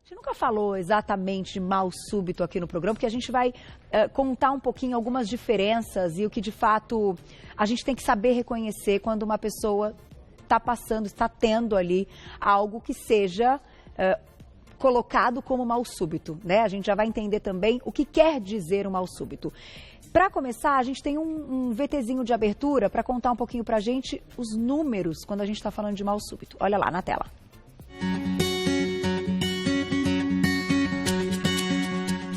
gente nunca falou exatamente de mal súbito aqui no programa, porque a gente vai contar um pouquinho algumas diferenças e o que de fato a gente tem que saber reconhecer quando uma pessoa está passando, está tendo ali algo que seja colocado como mal súbito, né? A gente já vai entender também o que quer dizer um mal súbito. Para começar, a gente tem um VTzinho de abertura para contar um pouquinho para a gente os números quando a gente está falando de mal súbito. Olha lá na tela.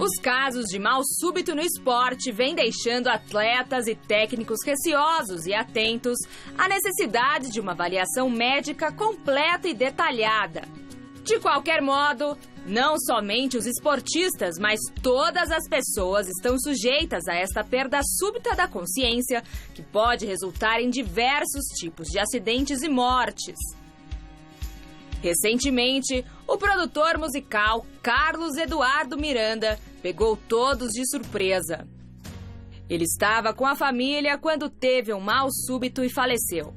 Os casos de mal súbito no esporte vêm deixando atletas e técnicos receosos e atentos à necessidade de uma avaliação médica completa e detalhada. De qualquer modo, não somente os esportistas, mas todas as pessoas estão sujeitas a esta perda súbita da consciência, que pode resultar em diversos tipos de acidentes e mortes. Recentemente, o produtor musical Carlos Eduardo Miranda pegou todos de surpresa. Ele estava com a família quando teve um mal súbito e faleceu.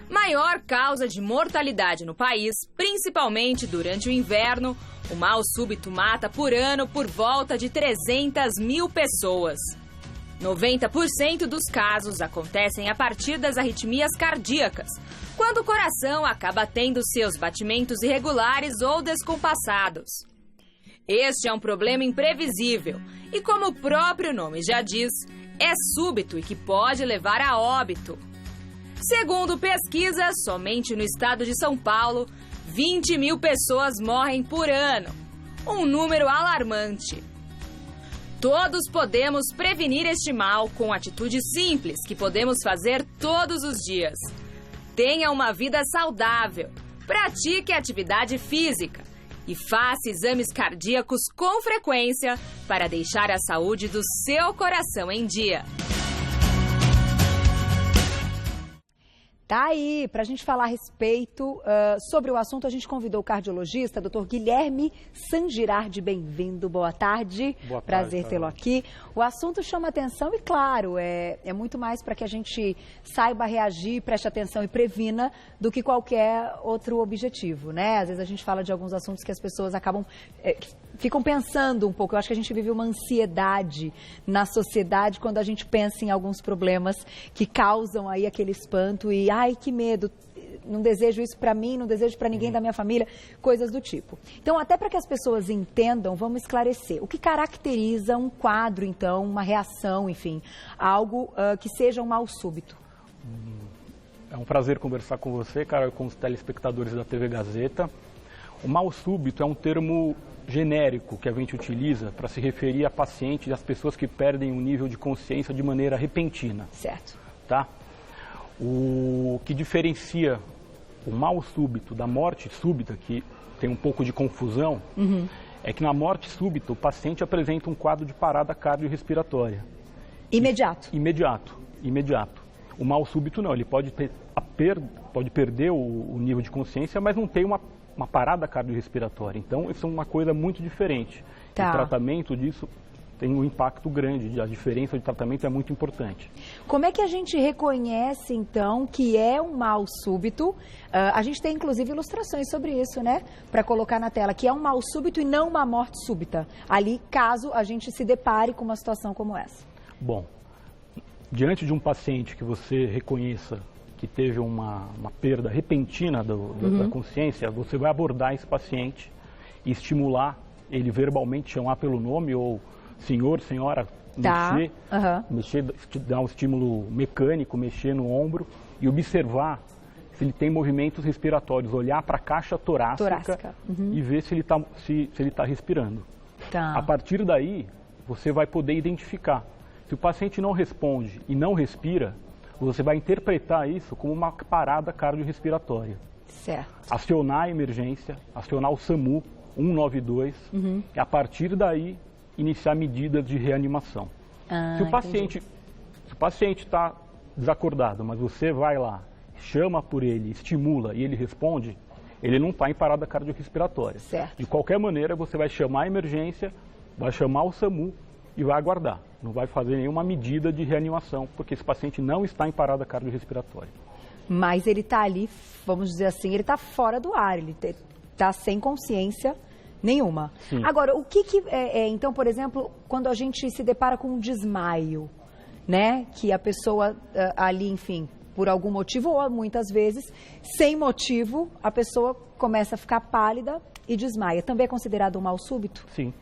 Maior causa de mortalidade no país, principalmente durante o inverno, o mal súbito mata por ano por volta de 300 mil pessoas. 90% dos casos acontecem a partir das arritmias cardíacas, quando o coração acaba tendo seus batimentos irregulares ou descompassados. Este é um problema imprevisível e, como o próprio nome já diz, é súbito e que pode levar a óbito. Segundo pesquisas, somente no estado de São Paulo, 20 mil pessoas morrem por ano. Um número alarmante. Todos podemos prevenir este mal com atitudes simples que podemos fazer todos os dias. Tenha uma vida saudável, pratique atividade física e faça exames cardíacos com frequência para deixar a saúde do seu coração em dia. Tá aí, para a gente falar a respeito sobre o assunto, a gente convidou o cardiologista, Dr. Guilherme Sangirardi. Bem-vindo, boa tarde. Boa tarde. Prazer tê-lo aqui. O assunto chama atenção e, claro, é muito mais para que a gente saiba reagir, preste atenção e previna do que qualquer outro objetivo, né? Às vezes a gente fala de alguns assuntos que as pessoas acabam, ficam pensando um pouco. Eu acho que a gente vive uma ansiedade na sociedade quando a gente pensa em alguns problemas que causam aí aquele espanto e ai, que medo, não desejo isso para mim, não desejo para ninguém da minha família, coisas do tipo. Então, até para que as pessoas entendam, vamos esclarecer. O que caracteriza um quadro, então, uma reação, enfim, algo que seja um mal súbito? É um prazer conversar com você, cara, com os telespectadores da TV Gazeta. O mal súbito é um termo genérico que a gente utiliza para se referir a pacientes e às pessoas que perdem o nível de consciência de maneira repentina. Certo. Tá? O que diferencia o mal súbito da morte súbita, que tem um pouco de confusão, é que na morte súbita o paciente apresenta um quadro de parada cardiorrespiratória. Imediato. Imediato. O mal súbito não, ele pode perder o nível de consciência, mas não tem uma parada cardiorrespiratória. Então, isso é uma coisa muito diferente. Tá. O tratamento disso tem um impacto grande, a diferença de tratamento é muito importante. Como é que a gente reconhece, então, que é um mal súbito? A gente tem, inclusive, ilustrações sobre isso, né? Para colocar na tela, que é um mal súbito e não uma morte súbita. Ali, caso a gente se depare com uma situação como essa. Bom, diante de um paciente que você reconheça que teve uma perda repentina da consciência, você vai abordar esse paciente e estimular ele verbalmente, chamar pelo nome ou senhor, senhora, mexer, dar um estímulo mecânico, mexer no ombro e observar se ele tem movimentos respiratórios, olhar para a caixa torácica. E ver se ele tá respirando. Tá. A partir daí, você vai poder identificar. Se o paciente não responde e não respira, você vai interpretar isso como uma parada cardiorrespiratória. Certo. Acionar a emergência, acionar o SAMU 192 e a partir daí iniciar medidas de reanimação. Se o paciente está desacordado, mas você vai lá, chama por ele, estimula e ele responde, ele não está em parada cardiorrespiratória. Certo. De qualquer maneira, você vai chamar a emergência, vai chamar o SAMU e vai aguardar. Não vai fazer nenhuma medida de reanimação, porque esse paciente não está em parada cardiorrespiratória. Mas ele está ali, vamos dizer assim, ele está fora do ar, ele está sem consciência Nenhuma. Sim. Agora, então, por exemplo, quando a gente se depara com um desmaio, né? Que a pessoa ali, enfim, por algum motivo, ou muitas vezes, sem motivo, a pessoa começa a ficar pálida e desmaia. Também é considerado um mal súbito? Sim.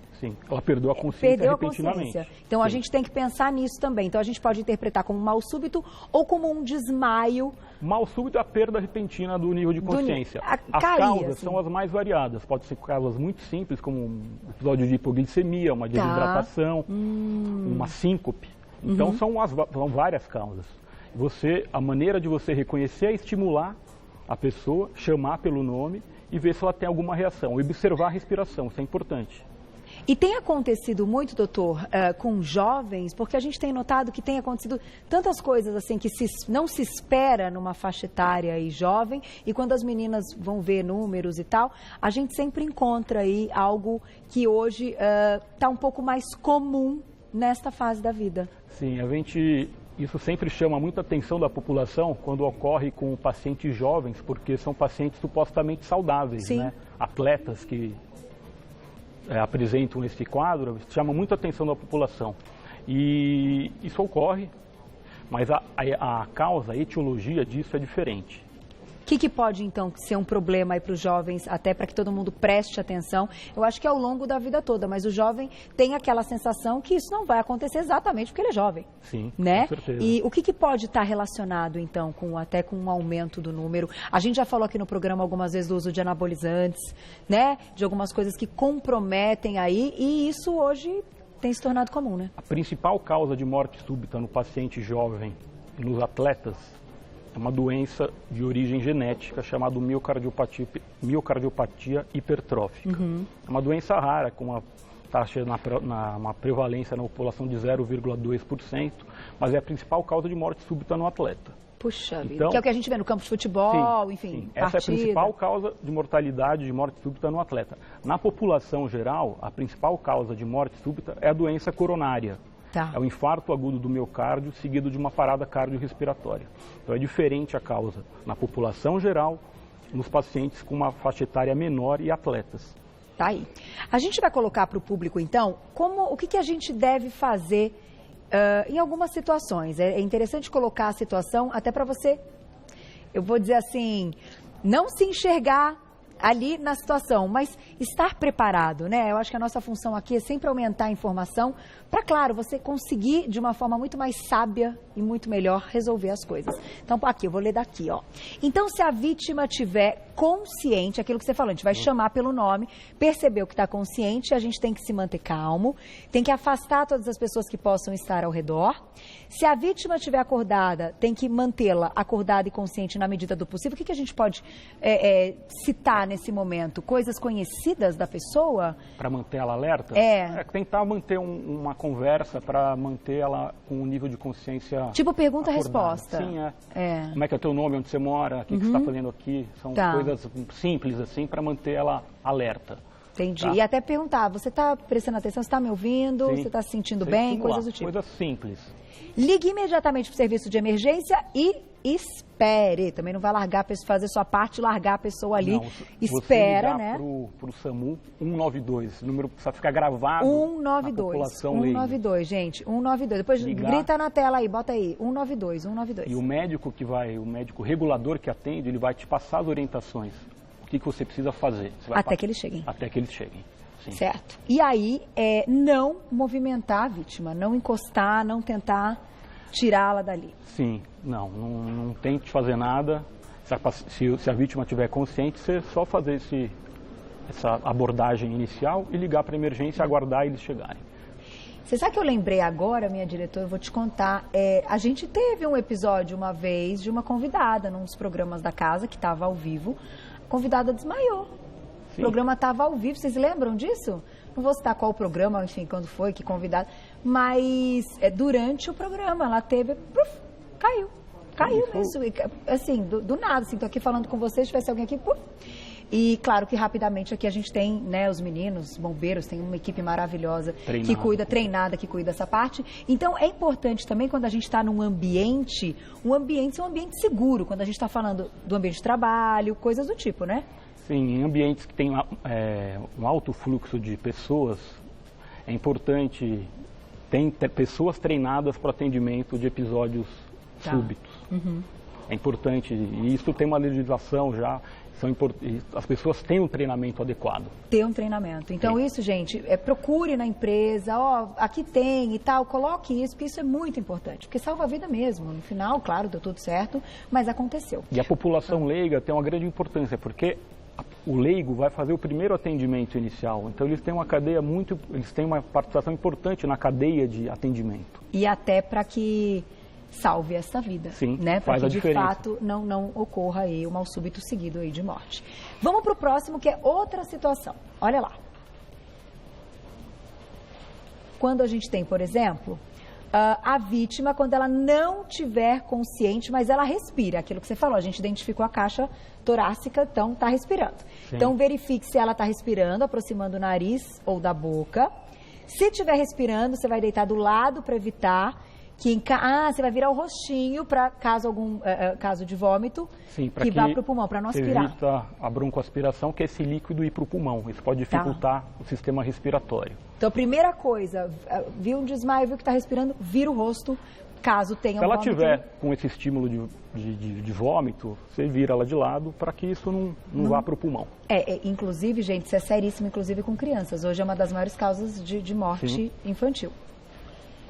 Ela perdeu a consciência repentinamente. Consciência. Então, a gente tem que pensar nisso também. Então, a gente pode interpretar como um mal súbito ou como um desmaio. Mal súbito é a perda repentina do nível de consciência. As causas são as mais variadas. Pode ser causas muito simples, como um episódio de hipoglicemia, uma desidratação, uma síncope. Então, são várias causas. A maneira de você reconhecer é estimular a pessoa, chamar pelo nome e ver se ela tem alguma reação. Observar a respiração, isso é importante. E tem acontecido muito, doutor, com jovens, porque a gente tem notado que tem acontecido tantas coisas assim que não se espera numa faixa etária e jovem, e quando as meninas vão ver números e tal, a gente sempre encontra aí algo que hoje está um pouco mais comum nesta fase da vida. Sim, isso sempre chama muita atenção da população quando ocorre com pacientes jovens, porque são pacientes supostamente saudáveis, né? Atletas que apresentam esse quadro, chama muita atenção da população. E isso ocorre, mas a causa, a etiologia disso é diferente. O que pode, então, ser um problema aí para os jovens, até para que todo mundo preste atenção? Eu acho que é ao longo da vida toda, mas o jovem tem aquela sensação que isso não vai acontecer exatamente porque ele é jovem. Sim, né? Com certeza. E o que pode estar relacionado, então, até com um aumento do número? A gente já falou aqui no programa algumas vezes do uso de anabolizantes, né? De algumas coisas que comprometem aí, e isso hoje tem se tornado comum, né? A principal causa de morte súbita no paciente jovem e nos atletas é uma doença de origem genética chamada miocardiopatia hipertrófica. É uma doença rara, com uma taxa, uma prevalência na população de 0,2%, mas é a principal causa de morte súbita no atleta. Puxa vida, então, que é o que a gente vê no campo de futebol, enfim, essa é a principal causa de mortalidade, de morte súbita no atleta. Na população geral, a principal causa de morte súbita é a doença coronária. É o infarto agudo do miocárdio seguido de uma parada cardiorrespiratória. Então é diferente a causa na população geral, nos pacientes com uma faixa etária menor e atletas. Tá aí. A gente vai colocar para o público, então, o que a gente deve fazer em algumas situações. É interessante colocar a situação até para você, eu vou dizer assim, não se enxergar ali na situação, mas estar preparado, né? Eu acho que a nossa função aqui é sempre aumentar a informação para, claro, você conseguir de uma forma muito mais sábia e muito melhor resolver as coisas. Então, aqui, eu vou ler daqui, ó. Então, se a vítima tiver consciente, aquilo que você falou, a gente vai chamar pelo nome, percebeu que está consciente, a gente tem que se manter calmo, tem que afastar todas as pessoas que possam estar ao redor. Se a vítima estiver acordada, tem que mantê-la acordada e consciente na medida do possível. O que a gente pode citar nesse momento? Coisas conhecidas da pessoa? Para manter ela alerta? Tentar manter uma conversa para manter ela com um nível de consciência tipo pergunta-resposta. Sim, Como é que é o teu nome, onde você mora, o que você está fazendo aqui? São coisas simples assim para manter ela alerta. Entendi. Tá? E até perguntar, você está prestando atenção, você está me ouvindo, você está se sentindo bem, coisas do tipo. Coisas simples. Ligue imediatamente para o serviço de emergência e espere. Também não vai largar, fazer sua parte e largar a pessoa ali. Não, espera, né? Para o SAMU 192. O número precisa ficar gravado 192. Na população 192, gente. 192. Depois grita na tela aí, bota aí. 192, 192. E o médico regulador que atende, ele vai te passar as orientações. O que você precisa fazer. Até que eles cheguem. Até que eles cheguem. Sim. Certo. E aí, não movimentar a vítima, não encostar, não tirá-la dali. Sim, não tente fazer nada. Se a vítima estiver consciente, você só fazer essa abordagem inicial e ligar para a emergência e aguardar eles chegarem. Você sabe que eu lembrei agora, minha diretora, eu vou te contar, a gente teve um episódio uma vez de uma convidada num dos programas da casa, que estava ao vivo, a convidada desmaiou. Sim. O programa estava ao vivo, vocês lembram disso? Não vou citar qual o programa, enfim, quando foi, que convidado, mas durante o programa ela teve, caiu mesmo, assim, do nada, assim, tô aqui falando com vocês, se tivesse alguém aqui, E claro que rapidamente aqui a gente tem, né, os meninos, bombeiros, tem uma equipe maravilhosa treinada, que cuida dessa parte. Então é importante também quando a gente está num ambiente, um ambiente seguro, quando a gente está falando do ambiente de trabalho, coisas do tipo, né? Sim, em ambientes que tem um alto fluxo de pessoas, é importante ter pessoas treinadas para atendimento de episódios súbitos. É importante, e isso tem uma legislação já, as pessoas têm um treinamento adequado. Ter um treinamento. Então isso, gente, procure na empresa, aqui tem e tal, coloque isso, porque isso é muito importante, porque salva a vida mesmo. No final, claro, deu tudo certo, mas aconteceu. E a população leiga tem uma grande importância, porque o leigo vai fazer o primeiro atendimento inicial, então eles têm uma participação importante na cadeia de atendimento. E até para que salve essa vida, sim, né? Para que de diferença. fato não ocorra aí um mal súbito seguido aí de morte. Vamos para o próximo, que é outra situação. Olha lá. Quando a gente tem, por exemplo, a vítima, quando ela não tiver consciente, mas ela respira, aquilo que você falou, a gente identificou a caixa torácica, então está respirando. Sim. Então verifique se ela está respirando, aproximando o nariz ou da boca. Se estiver respirando, você vai deitar do lado para evitar que você vai virar o rostinho para caso de vômito, sim, que vá para o pulmão, para não aspirar. Evita a broncoaspiração, que é esse líquido ir para o pulmão. Isso pode dificultar o sistema respiratório. Então, a primeira coisa, viu um desmaio, viu que está respirando, vira o rosto, caso tenha Se ela vômito. tiver com esse estímulo de vômito, você vira ela de lado para que isso não vá para o pulmão. Inclusive, gente, isso é seríssimo, inclusive com crianças. Hoje é uma das maiores causas de morte sim. infantil.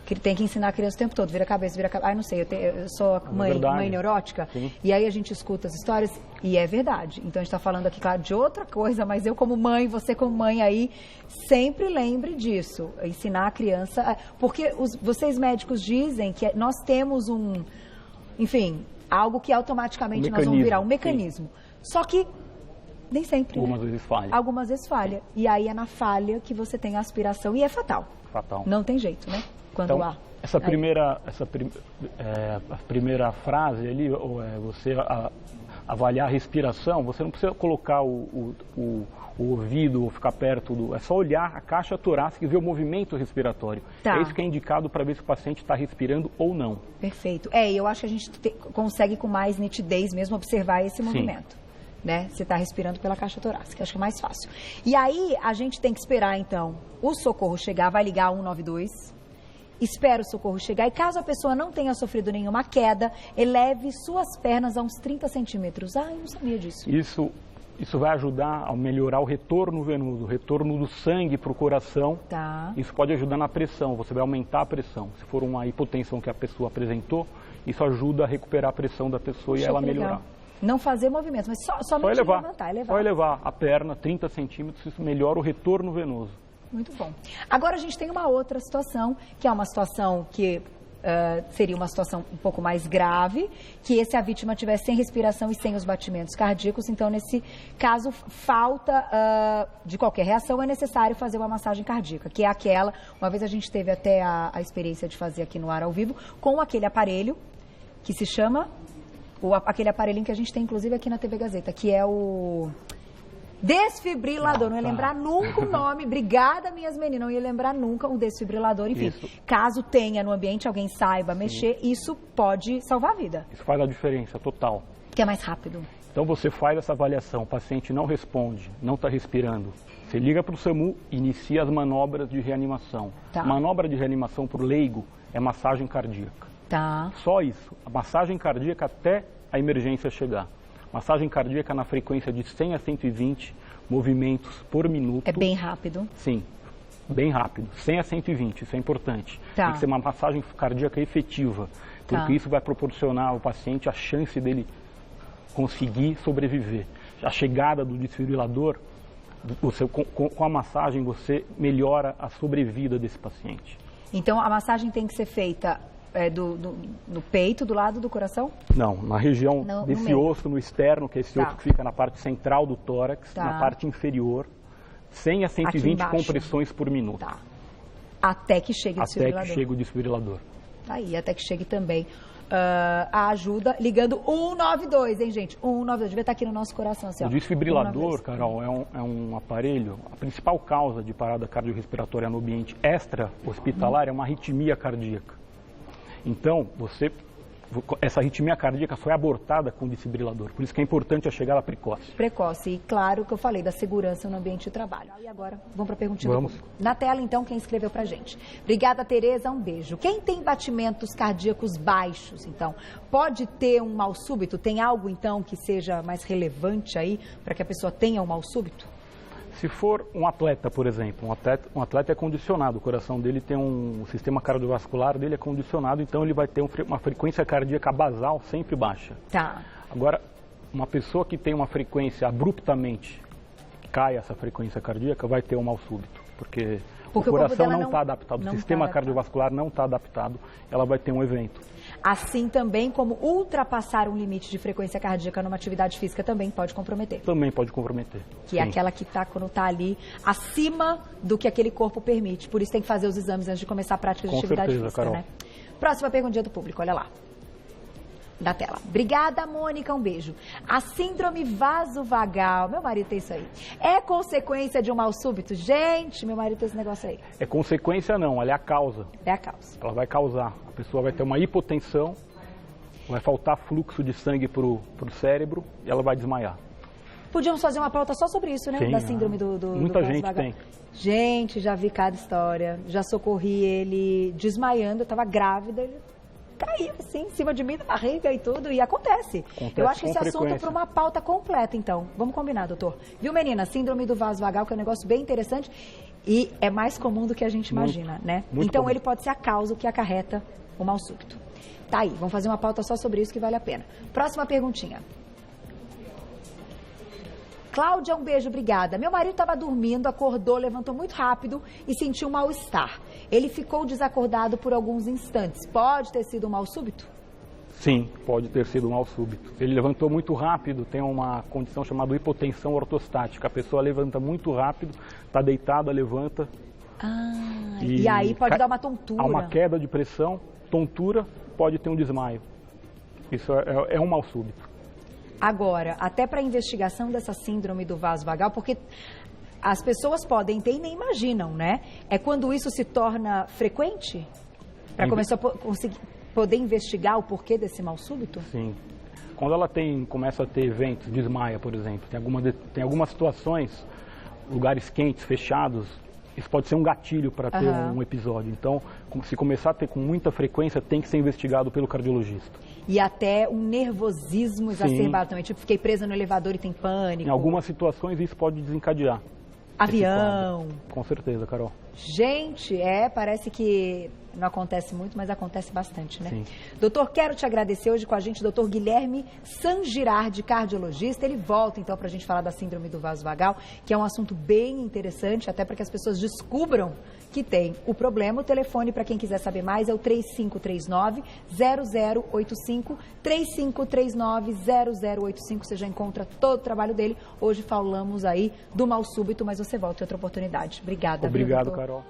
Que tem que ensinar a criança o tempo todo, vira a cabeça. Não sei, eu sou mãe neurótica, sim. E aí a gente escuta as histórias e é verdade. Então a gente está falando aqui, claro, de outra coisa, mas eu como mãe, você como mãe aí, sempre lembre disso, ensinar a criança, porque vocês médicos dizem que nós temos algo que automaticamente nós vamos virar, um mecanismo. Sim. Só que nem sempre, Algumas vezes falha. Algumas vezes falha. E aí é na falha que você tem a aspiração e é fatal. Fatal. Não tem jeito, né? Quando então, essa primeira frase ali, você avaliar a respiração, você não precisa colocar o ouvido ou ficar perto é só olhar a caixa torácica e ver o movimento respiratório. Tá. É isso que é indicado para ver se o paciente está respirando ou não. Perfeito. E eu acho que a gente consegue com mais nitidez mesmo observar esse movimento. Né? Você está respirando pela caixa torácica, acho que é mais fácil. E aí a gente tem que esperar então o socorro chegar, vai ligar 192. Espera o socorro chegar e caso a pessoa não tenha sofrido nenhuma queda, eleve suas pernas a uns 30 centímetros. Eu não sabia disso. Isso vai ajudar a melhorar o retorno venoso, o retorno do sangue para o coração. Tá. Isso pode ajudar na pressão, você vai aumentar a pressão. Se for uma hipotensão que a pessoa apresentou, isso ajuda a recuperar a pressão da pessoa e ela melhorar. Legal. Não fazer movimentos, mas somente levantar, elevar. Só elevar a perna 30 centímetros, isso melhora o retorno venoso. Muito bom. Agora a gente tem uma outra situação, que é uma situação que seria uma situação um pouco mais grave, que se a vítima tiver sem respiração e sem os batimentos cardíacos, então nesse caso, falta de qualquer reação, é necessário fazer uma massagem cardíaca, que é aquela, uma vez a gente teve até a experiência de fazer aqui no ar ao vivo, com aquele aparelho que se chama, aquele aparelhinho que a gente tem inclusive aqui na TV Gazeta, que é o desfibrilador, não ia lembrar nunca o nome, obrigada minhas meninas, não ia lembrar nunca o desfibrilador, enfim, caso tenha no ambiente, alguém saiba mexer, isso pode salvar a vida. Isso faz a diferença total. Que é mais rápido. Então você faz essa avaliação, o paciente não responde, não está respirando, você liga para o SAMU e inicia as manobras de reanimação. Tá. Manobra de reanimação para o leigo é massagem cardíaca. Tá. Só isso, a massagem cardíaca até a emergência chegar. Massagem cardíaca na frequência de 100 a 120 movimentos por minuto. É bem rápido? Sim, bem rápido. 100 a 120, isso é importante. Tá. Tem que ser uma massagem cardíaca efetiva, porque isso vai proporcionar ao paciente a chance dele conseguir sobreviver. A chegada do desfibrilador, com a massagem você melhora a sobrevida desse paciente. Então a massagem tem que ser feita no peito, do lado do coração? Não, na região desse osso, no externo, que é esse osso que fica na parte central do tórax, na parte inferior, 100 a 120 compressões por minuto. Tá. Até que chegue o desfibrilador. Até que chegue o desfibrilador. Aí, até que chegue também a ajuda, ligando 192, hein, gente? 192, devia estar aqui no nosso coração. Assim, o desfibrilador, Carol, é um aparelho, a principal causa de parada cardiorrespiratória no ambiente extra-hospitalar é uma arritmia cardíaca. Então, você essa arritmia cardíaca foi abortada com o desfibrilador. Por isso que é importante a chegada precoce. Precoce. E claro que eu falei da segurança no ambiente de trabalho. E agora, vamos para a perguntinha do público. Na tela, então, quem escreveu pra gente. Obrigada, Tereza. Um beijo. Quem tem batimentos cardíacos baixos, então, pode ter um mal súbito? Tem algo, então, que seja mais relevante aí para que a pessoa tenha um mal súbito? Se for um atleta, por exemplo, um atleta é condicionado, o coração dele tem o sistema cardiovascular dele é condicionado, então ele vai ter uma frequência cardíaca basal sempre baixa. Tá. Agora, uma pessoa que tem uma frequência abruptamente, cai essa frequência cardíaca, vai ter um mal súbito, porque o coração não está adaptado, o sistema cardiovascular não está adaptado, ela vai ter um evento. Assim também como ultrapassar um limite de frequência cardíaca numa atividade física também pode comprometer. Também pode comprometer. Que é aquela que está quando está ali acima do que aquele corpo permite. Por isso tem que fazer os exames antes de começar a prática de atividade física, Carol. Né? Próxima pergunta do público, olha lá. Da tela. Obrigada, Mônica, um beijo. A síndrome vasovagal, meu marido tem isso aí, é consequência de um mal súbito? Gente, meu marido tem esse negócio aí. É consequência não, ela é a causa. É a causa. Ela vai causar, a pessoa vai ter uma hipotensão, vai faltar fluxo de sangue para o cérebro e ela vai desmaiar. Podíamos fazer uma pauta só sobre isso, né? Sim, da síndrome do muita gente tem. Gente, já vi cada história, já socorri ele desmaiando, eu estava grávida, ele caiu assim, em cima de mim, da barriga e tudo, e acontece. Eu acho que esse assunto é para uma pauta completa, então. Vamos combinar, doutor. Viu, menina? Síndrome do vaso vagal, que é um negócio bem interessante e é mais comum do que a gente imagina, né? Então, comum. Ele pode ser a causa que acarreta o mal súbito. Tá aí, vamos fazer uma pauta só sobre isso que vale a pena. Próxima perguntinha. Cláudia, um beijo, obrigada. Meu marido estava dormindo, acordou, levantou muito rápido e sentiu um mal-estar. Ele ficou desacordado por alguns instantes. Pode ter sido um mal súbito? Sim, pode ter sido um mal súbito. Ele levantou muito rápido, tem uma condição chamada hipotensão ortostática. A pessoa levanta muito rápido, está deitada, levanta. E aí pode dar uma tontura. Há uma queda de pressão, tontura, pode ter um desmaio. Isso é um mal súbito. Agora, até para a investigação dessa síndrome do vaso vagal, porque as pessoas podem ter e nem imaginam, né? É quando isso se torna frequente? Para começar a poder investigar o porquê desse mal súbito? Sim. Quando ela começa a ter eventos, desmaia, por exemplo, tem algumas situações, lugares quentes, fechados, isso pode ser um gatilho para ter um episódio. Então, se começar a ter com muita frequência, tem que ser investigado pelo cardiologista. E até um nervosismo exacerbado também, tipo, fiquei presa no elevador e tem pânico. Em algumas situações isso pode desencadear. Avião. Com certeza, Carol. Gente, parece que não acontece muito, mas acontece bastante, né? Sim. Doutor, quero te agradecer hoje com a gente, doutor Guilherme Sangirardi, cardiologista. Ele volta, então, para a gente falar da síndrome do vaso vagal, que é um assunto bem interessante, até para que as pessoas descubram que tem o problema. O telefone, para quem quiser saber mais, é o 3539-0085, 3539-0085. Você já encontra todo o trabalho dele. Hoje falamos aí do mal súbito, mas você volta em outra oportunidade. Obrigada. Obrigado, Carol.